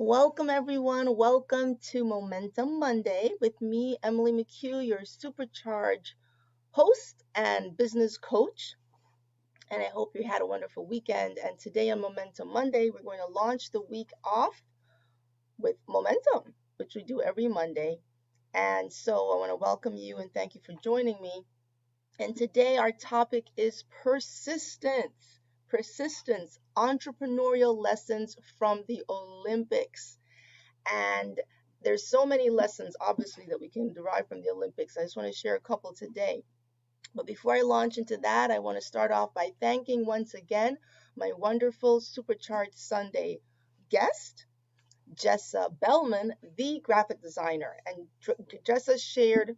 Welcome, everyone. Welcome to Momentum Monday with me, Emily Mchugh, your supercharged host and business coach. And I hope you had a wonderful weekend. And today on Momentum Monday, we're going to launch the week off with momentum, which we do every Monday. And so I want to welcome you and thank you for joining me. And today our topic is persistence. Persistence, entrepreneurial lessons from the Olympics. And there's so many lessons, obviously, that we can derive from the Olympics. I just want to share a couple today. But before I launch into that, I want to start off by thanking once again my wonderful Supercharged Sunday guest, Jessa Bellman, the graphic designer. And Jessa shared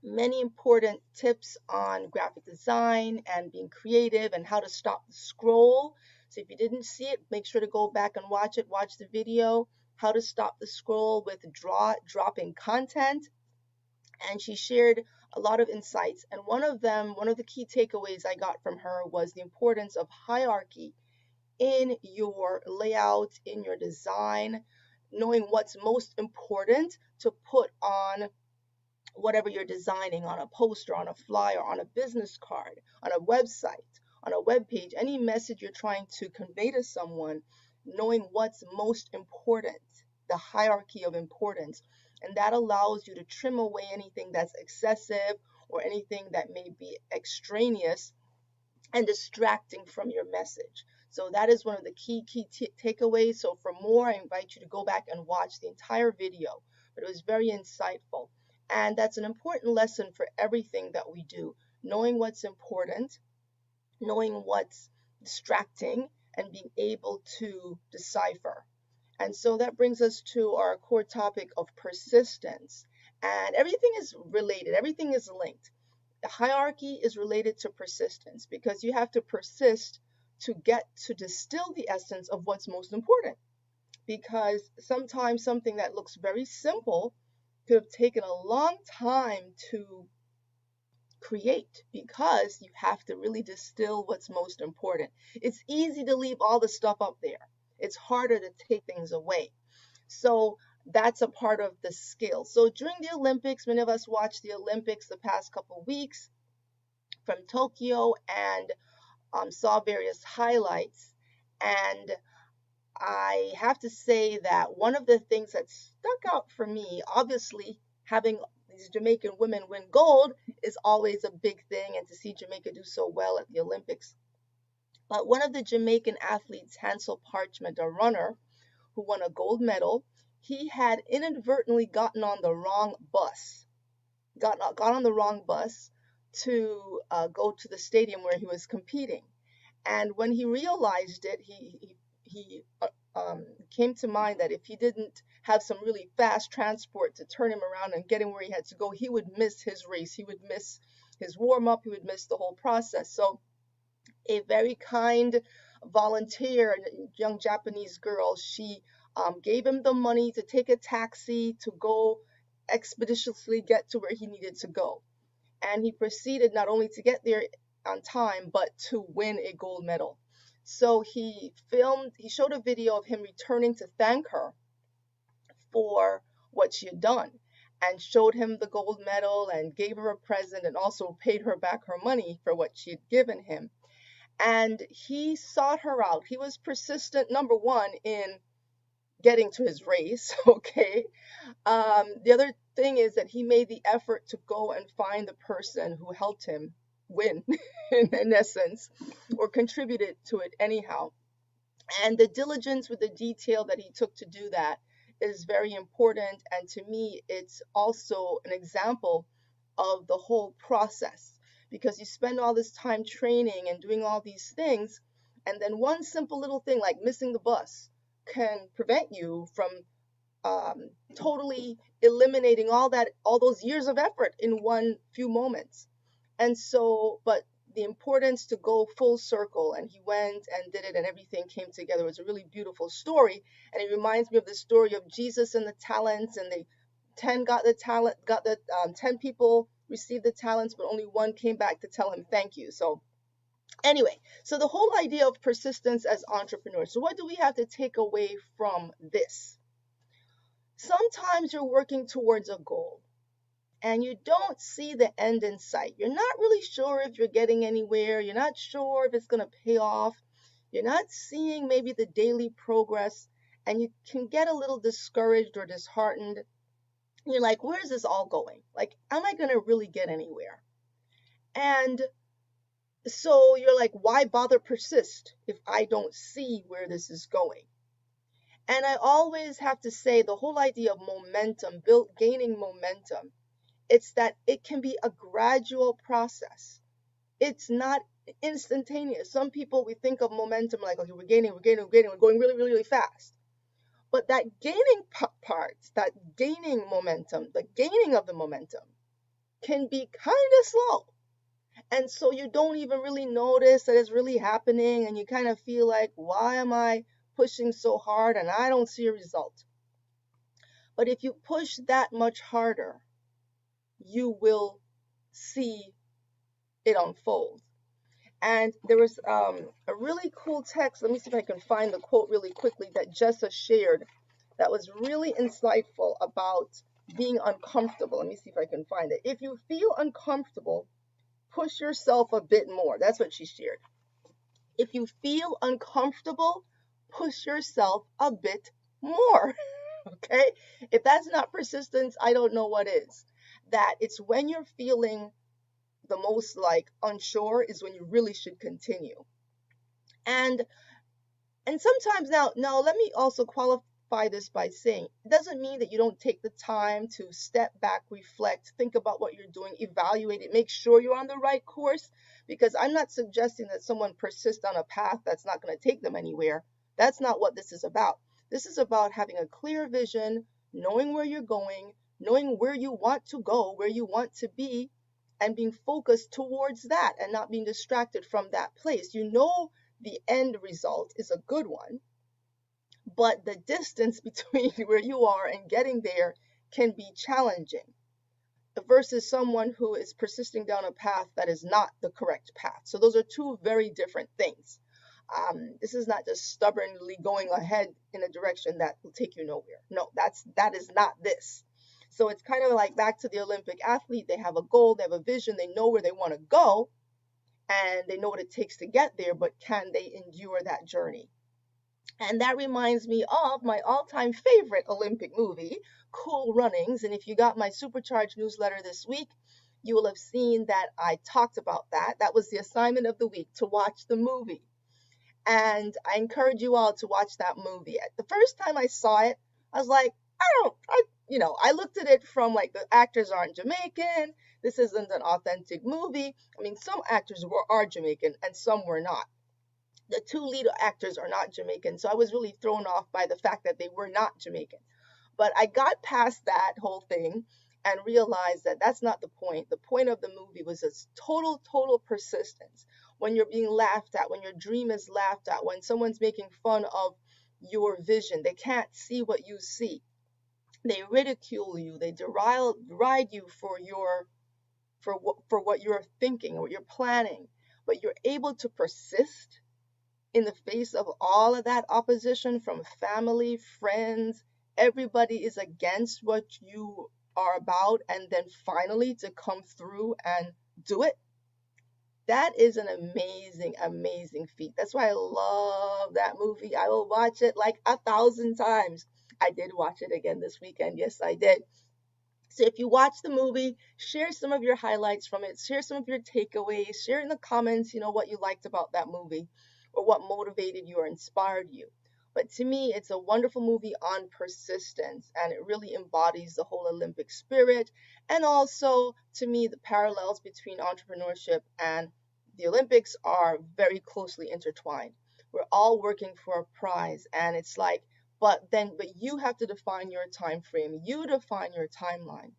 many important tips on graphic design and being creative and how to stop the scroll. So if you didn't see it, make sure to go back and watch it. Watch the video, how to stop the scroll with dropping content. And she shared a lot of insights. And one of the key takeaways I got from her was the importance of hierarchy in your layout, in your design, knowing what's most important to put on whatever you're designing, on a poster, on a flyer, on a business card, on a website, on a web page, any message you're trying to convey to someone, knowing what's most important, the hierarchy of importance. And that allows you to trim away anything that's excessive or anything that may be extraneous and distracting from your message. So that is one of the key takeaways. So for more, I invite you to go back and watch the entire video. But it was very insightful. And that's an important lesson for everything that we do. Knowing what's important, knowing what's distracting, and being able to decipher. And so that brings us to our core topic of persistence. And everything is related, everything is linked. The hierarchy is related to persistence because you have to persist to get to distill the essence of what's most important. Because sometimes something that looks very simple could have taken a long time to create because you have to really distill what's most important. It's easy to leave all the stuff up there. It's harder to take things away. So that's a part of the skill. So during the Olympics, many of us watched the Olympics the past couple weeks from Tokyo and saw various highlights. And I have to say that one of the things that stuck out for me, obviously, having these Jamaican women win gold is always a big thing, and to see Jamaica do so well at the Olympics. But one of the Jamaican athletes, Hansel Parchment, a runner who won a gold medal, he had inadvertently gotten on the wrong bus, got on the wrong bus to go to the stadium where he was competing. And when he realized it, he came to mind that if he didn't have some really fast transport to turn him around and get him where he had to go, he would miss his race. He would miss his warm up. He would miss the whole process. So a very kind volunteer, a young Japanese girl, she gave him the money to take a taxi to go expeditiously get to where he needed to go. And he proceeded not only to get there on time, but to win a gold medal. So he showed a video of him returning to thank her for what she had done and showed him the gold medal and gave her a present and also paid her back her money for what she had given him. And he sought her out. He was persistent, number one, in getting to his race, okay? The other thing is that he made the effort to go and find the person who helped him win, in essence, or contributed to it anyhow. And the diligence with the detail that he took to do that is very important. And to me, it's also an example of the whole process because you spend all this time training and doing all these things. And then one simple little thing like missing the bus can prevent you from totally eliminating all those years of effort in one few moments. And so, but the importance to go full circle, and he went and did it, and everything came together. It was a really beautiful story, and it reminds me of the story of Jesus and the talents, and the 10 got the talent, 10 people received the talents, but only one came back to tell him thank you. So anyway, the whole idea of persistence as entrepreneurs. So what do we have to take away from this? Sometimes you're working towards a goal and you don't see the end in sight. You're not really sure if you're getting anywhere. You're not sure if it's going to pay off. You're not seeing maybe the daily progress, and you can get a little discouraged or disheartened. You're like, where's this all going? Like, am I going to really get anywhere? And so you're like, why bother persist if I don't see where this is going? And I always have to say the whole idea of momentum, gaining momentum, it's that it can be a gradual process. It's not instantaneous. Some people, we think of momentum like, okay, we're going really, really, really fast. But that gaining part, that gaining momentum, the gaining of the momentum can be kind of slow. And so you don't even really notice that it's really happening, and you kind of feel like, why am I pushing so hard and I don't see a result? But if you push that much harder, you will see it unfold. And there was a really cool text. Let me see if I can find the quote really quickly that Jessa shared that was really insightful about being uncomfortable. Let me see if I can find it. If you feel uncomfortable, push yourself a bit more. That's what she shared. If you feel uncomfortable, push yourself a bit more. Okay? If that's not persistence, I don't know what is. That it's when you're feeling the most like unsure is when you really should continue. And sometimes now let me also qualify this by saying it doesn't mean that you don't take the time to step back, reflect, think about what you're doing, evaluate it, make sure you're on the right course, because I'm not suggesting that someone persist on a path that's not going to take them anywhere. That's not what this is about. This is about having a clear vision, knowing where you're going, knowing where you want to go, where you want to be, and being focused towards that and not being distracted from that place. You know the end result is a good one, but the distance between where you are and getting there can be challenging versus someone who is persisting down a path that is not the correct path. So those are two very different things. This is not just stubbornly going ahead in a direction that will take you nowhere. No, that is not this. So it's kind of like back to the Olympic athlete. They have a goal, they have a vision, they know where they want to go, and they know what it takes to get there, but can they endure that journey? And that reminds me of my all-time favorite Olympic movie, Cool Runnings. And if you got my Supercharged newsletter this week, you will have seen that I talked about that. That was the assignment of the week, to watch the movie. And I encourage you all to watch that movie. The first time I saw it, I was like, I looked at it from like, the actors aren't Jamaican. This isn't an authentic movie. I mean, some actors are Jamaican and some were not. The two lead actors are not Jamaican, so I was really thrown off by the fact that they were not Jamaican. But I got past that whole thing and realized that that's not the point. The point of the movie was this total persistence. When you're being laughed at, when your dream is laughed at, when someone's making fun of your vision, they can't see what you see. They ridicule you, they deride you for what you're thinking or what you're planning, but you're able to persist in the face of all of that opposition from family, friends. Everybody is against what you are about, and then finally to come through and do it. That is an amazing, amazing feat. That's why I love that movie. I will watch it like 1,000 times. I did watch it again this weekend. Yes, I did. So if you watch the movie, share some of your highlights from it, share some of your takeaways, share in the comments, what you liked about that movie or what motivated you or inspired you. But to me, it's a wonderful movie on persistence, and it really embodies the whole Olympic spirit. And also, to me, the parallels between entrepreneurship and the Olympics are very closely intertwined. We're all working for a prize, and it's like, but you have to define your time frame. You define your timeline.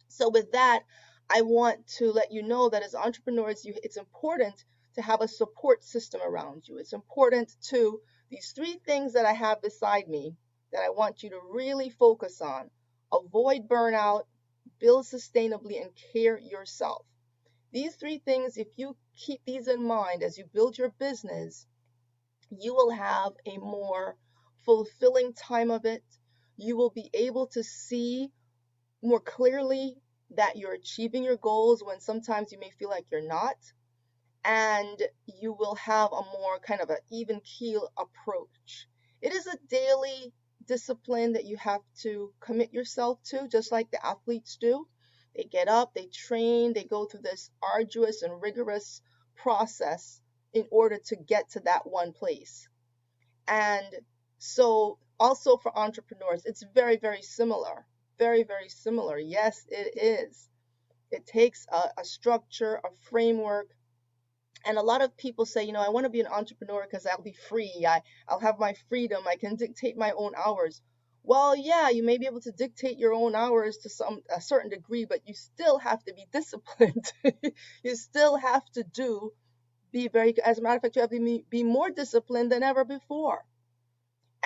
So with that, I want to let you know that as entrepreneurs, it's important to have a support system around you. It's important to these three things that I have beside me that I want you to really focus on. Avoid burnout, build sustainably, and care yourself. These three things, if you keep these in mind as you build your business, you will have a more fulfilling time of it. You will be able to see more clearly that you're achieving your goals when sometimes you may feel like you're not, and you will have a more kind of an even keel approach. It is a daily discipline that you have to commit yourself to, just like the athletes do. They get up, they train, they go through this arduous and rigorous process in order to get to that one place. And so, also for entrepreneurs, it's very, very similar. Very, very similar. Yes, it is. It takes a structure, a framework, and a lot of people say, I want to be an entrepreneur because I'll be free. I'll have my freedom. I can dictate my own hours. Well, yeah, you may be able to dictate your own hours to a certain degree, but you still have to be disciplined. You still have to be very, as a matter of fact, you have to be more disciplined than ever before.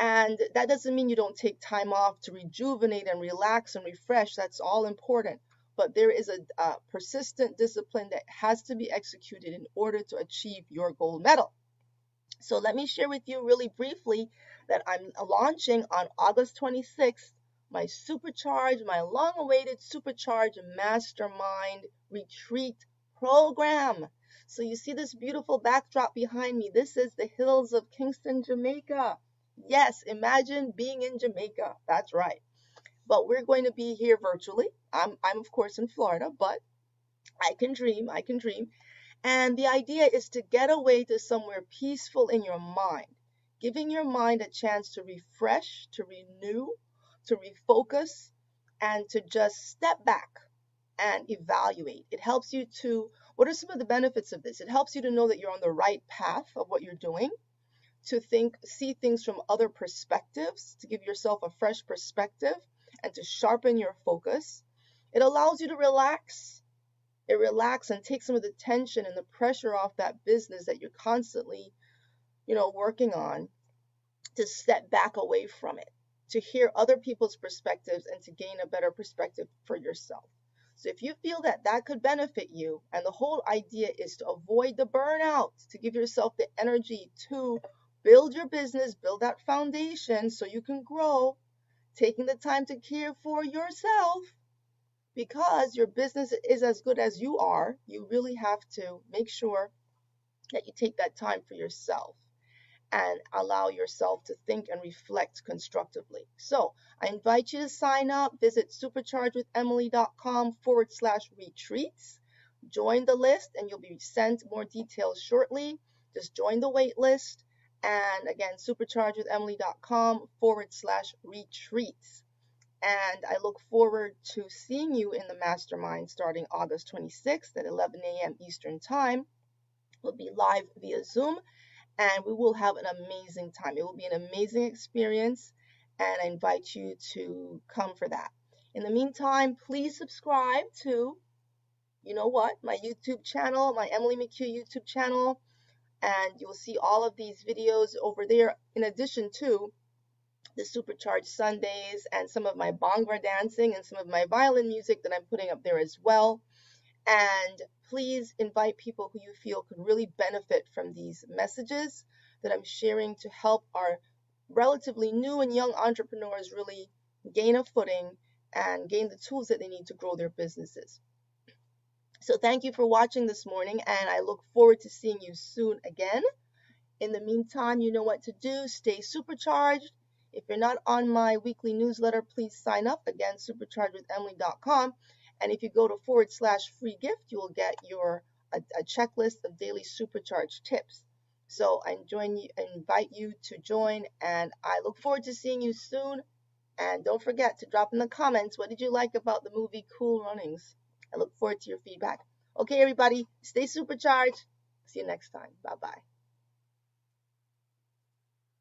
And that doesn't mean you don't take time off to rejuvenate and relax and refresh. That's all important. But there is a persistent discipline that has to be executed in order to achieve your gold medal. So let me share with you really briefly that I'm launching on August 26th my Supercharge, my long awaited Supercharge Mastermind Retreat program. So you see this beautiful backdrop behind me. This is the hills of Kingston, Jamaica. Yes, imagine being in Jamaica. That's right. But we're going to be here virtually. I'm of course in Florida, but I can dream. I can dream. And the idea is to get away to somewhere peaceful in your mind, giving your mind a chance to refresh, to renew, to refocus, and to just step back and evaluate. It helps you to, what are some of the benefits of this? It helps you to know that you're on the right path of what you're doing, to see things from other perspectives, to give yourself a fresh perspective, and to sharpen your focus. It allows you to relax. It relax and take some of the tension and the pressure off that business that you're constantly, working on, to step back away from it, to hear other people's perspectives and to gain a better perspective for yourself. So if you feel that that could benefit you, and the whole idea is to avoid the burnout, to give yourself the energy to build your business, build that foundation so you can grow, taking the time to care for yourself, because your business is as good as you are, you really have to make sure that you take that time for yourself and allow yourself to think and reflect constructively. So I invite you to sign up. Visit superchargewithemily.com/retreats. Join the list and you'll be sent more details shortly. Just join the wait list. And again, superchargewithemily.com/retreats. And I look forward to seeing you in the mastermind starting August 26th at 11 a.m. Eastern Time. We'll be live via Zoom and we will have an amazing time. It will be an amazing experience, and I invite you to come for that. In the meantime, please subscribe to, my YouTube channel, my Emily McHugh YouTube channel, and you'll see all of these videos over there, in addition to the Supercharged Sundays and some of my Bhangra dancing and some of my violin music that I'm putting up there as well. And please invite people who you feel could really benefit from these messages that I'm sharing to help our relatively new and young entrepreneurs really gain a footing and gain the tools that they need to grow their businesses. So thank you for watching this morning, and I look forward to seeing you soon again. In the meantime, you know what to do. Stay supercharged. If you're not on my weekly newsletter, please sign up. Again, superchargewithemily.com. And if you go to /free gift, you will get a checklist of daily supercharge tips. So I invite you to join, and I look forward to seeing you soon. And don't forget to drop in the comments, what did you like about the movie Cool Runnings? I look forward to your feedback. Okay, everybody, stay supercharged. See you next time. Bye-bye.